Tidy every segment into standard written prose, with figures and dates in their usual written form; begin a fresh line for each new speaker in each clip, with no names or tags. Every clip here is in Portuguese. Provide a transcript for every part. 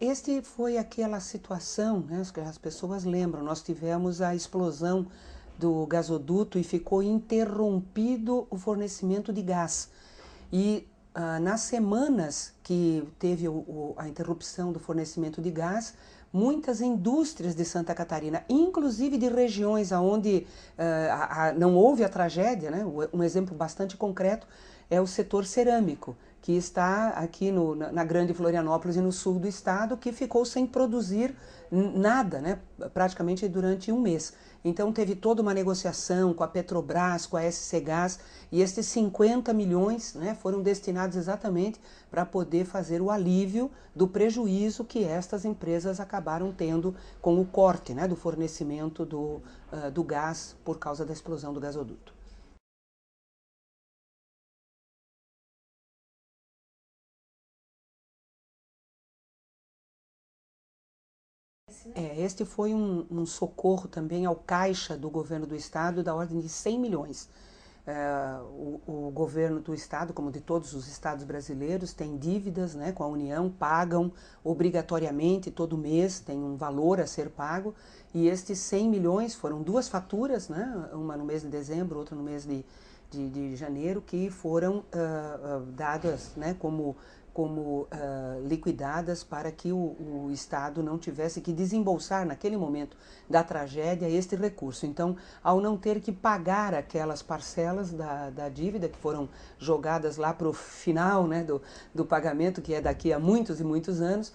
Este foi aquela situação, né, que as pessoas lembram, nós tivemos a explosão do gasoduto e ficou interrompido o fornecimento de gás. E nas semanas que teve a interrupção do fornecimento de gás, muitas indústrias de Santa Catarina, inclusive de regiões onde não houve a tragédia, né? Um exemplo bastante concreto é o setor cerâmico, que está aqui na Grande Florianópolis e no sul do estado, que ficou sem produzir nada, né? Praticamente durante um mês. Então teve toda uma negociação com a Petrobras, com a SC Gás, e estes 50 milhões, né, foram destinados exatamente para poder fazer o alívio do prejuízo que estas empresas acabaram tendo com o corte, né, do fornecimento do gás por causa da explosão do gasoduto. Este foi um socorro também ao caixa do governo do estado da ordem de 100 milhões. O governo do estado, como de todos os estados brasileiros, tem dívidas, né, com a União, pagam obrigatoriamente todo mês, tem um valor a ser pago, e estes 100 milhões foram duas faturas, né, uma no mês de dezembro, outra no mês de janeiro, que foram dadas, né, como liquidadas para que o Estado não tivesse que desembolsar naquele momento da tragédia este recurso. Então, ao não ter que pagar aquelas parcelas da dívida que foram jogadas lá para o final, né, do pagamento, que é daqui a muitos e muitos anos,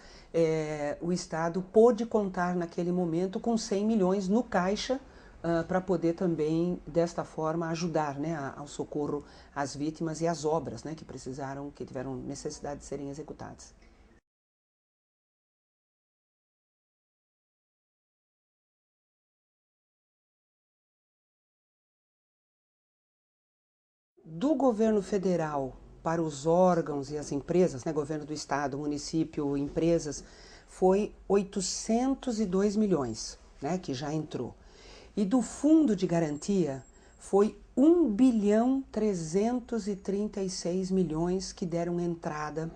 o Estado pôde contar naquele momento com 100 milhões no caixa para poder também, desta forma, ajudar, né, ao socorro às vítimas e às obras, né, que tiveram necessidade de serem executadas. Do governo federal para os órgãos e as empresas, né, governo do estado, município, empresas, foi 802 milhões, né, que já entrou. E do fundo de garantia foi 1 bilhão 336 milhões que deram entrada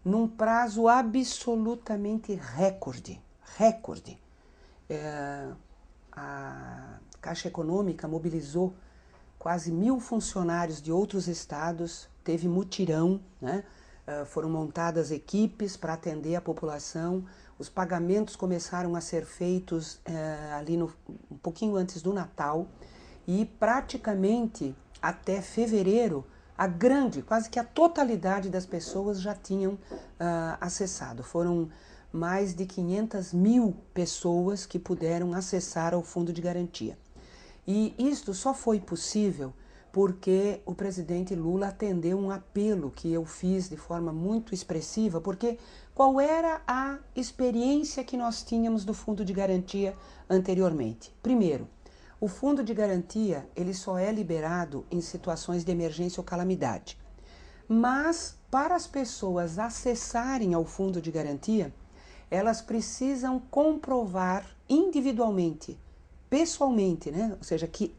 num prazo absolutamente recorde. Recorde. A Caixa Econômica mobilizou quase 1.000 funcionários de outros estados, teve mutirão, né? Foram montadas equipes para atender a população, os pagamentos começaram a ser feitos ali um pouquinho antes do Natal e praticamente até fevereiro quase que a totalidade das pessoas já tinham acessado. Foram mais de 500 mil pessoas que puderam acessar ao fundo de garantia. E isto só foi possível porque o presidente Lula atendeu um apelo que eu fiz de forma muito expressiva, porque qual era a experiência que nós tínhamos do fundo de garantia anteriormente? Primeiro, o fundo de garantia ele só é liberado em situações de emergência ou calamidade. Mas para as pessoas acessarem ao fundo de garantia, elas precisam comprovar individualmente, pessoalmente, né? Ou seja, que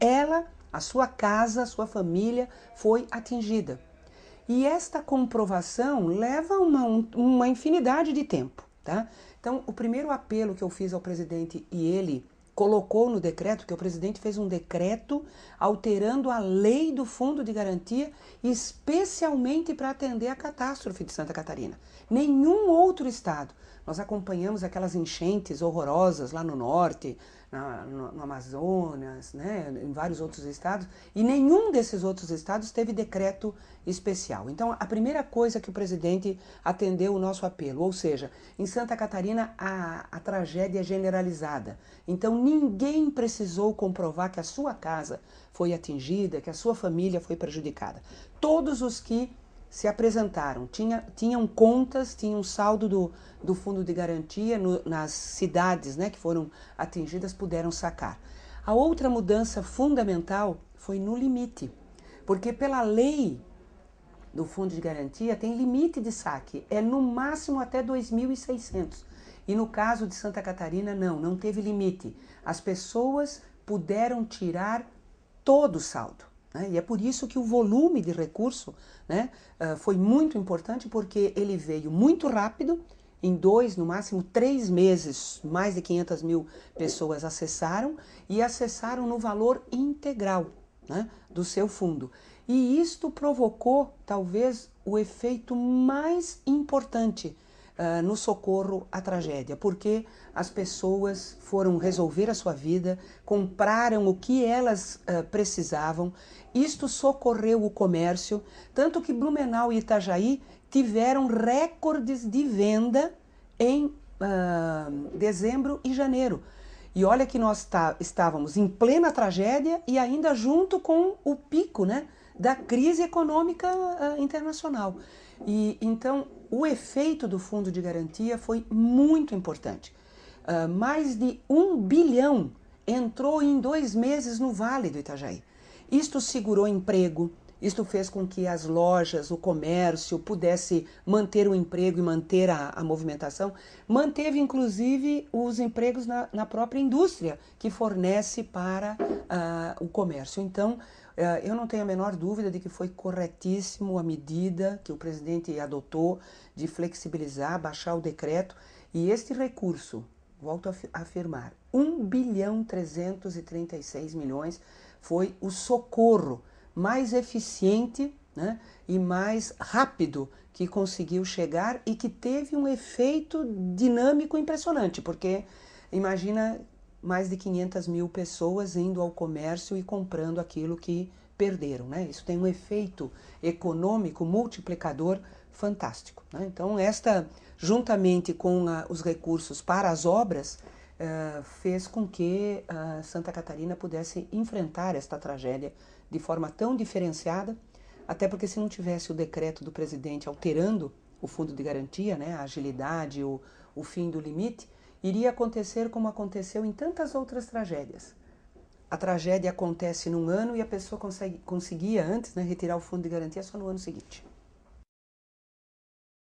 a sua casa, a sua família foi atingida. E esta comprovação leva uma infinidade de tempo, tá? Então, o primeiro apelo que eu fiz ao presidente e ele colocou no decreto, que o presidente fez um decreto alterando a lei do fundo de garantia, especialmente para atender a catástrofe de Santa Catarina. Nenhum outro estado. Nós acompanhamos aquelas enchentes horrorosas lá no norte, no Amazonas, né, em vários outros estados, e nenhum desses outros estados teve decreto especial. Então, a primeira coisa que o presidente atendeu o nosso apelo, ou seja, em Santa Catarina a tragédia é generalizada. Então, ninguém precisou comprovar que a sua casa foi atingida, que a sua família foi prejudicada. Todos os que se apresentaram, tinham contas, tinham saldo do fundo de garantia nas cidades, né, que foram atingidas, puderam sacar. A outra mudança fundamental foi no limite, porque pela lei do fundo de garantia tem limite de saque, é no máximo até 2.600. E no caso de Santa Catarina não teve limite. As pessoas puderam tirar todo o saldo. E é por isso que o volume de recurso, né, foi muito importante, porque ele veio muito rápido, em 2, no máximo 3 meses, mais de 500 mil pessoas acessaram e acessaram no valor integral, né, do seu fundo. E isto provocou, talvez, o efeito mais importante no socorro à tragédia, porque as pessoas foram resolver a sua vida, compraram o que elas precisavam, isto socorreu o comércio, tanto que Blumenau e Itajaí tiveram recordes de venda em dezembro e janeiro. E olha que nós estávamos em plena tragédia e ainda junto com o pico, né, da crise econômica internacional. E então o efeito do fundo de garantia foi muito importante. Mais de 1 bilhão entrou em 2 meses no Vale do Itajaí. Isto segurou emprego, isto fez com que as lojas, o comércio pudesse manter o emprego e manter a movimentação. Manteve inclusive os empregos na própria indústria que fornece para o comércio. Então, eu não tenho a menor dúvida de que foi corretíssimo a medida que o presidente adotou de flexibilizar, baixar o decreto. E este recurso, volto a afirmar, 1 bilhão 336 milhões foi o socorro mais eficiente, né, e mais rápido que conseguiu chegar e que teve um efeito dinâmico impressionante, porque imagina mais de 500 mil pessoas indo ao comércio e comprando aquilo que perderam, né? Isso tem um efeito econômico multiplicador fantástico, né? Então, juntamente com os recursos para as obras, fez com que Santa Catarina pudesse enfrentar esta tragédia de forma tão diferenciada, até porque se não tivesse o decreto do presidente alterando o fundo de garantia, né, a agilidade, o fim do limite, iria acontecer como aconteceu em tantas outras tragédias. A tragédia acontece num ano e a pessoa conseguia antes, né, retirar o fundo de garantia só no ano seguinte.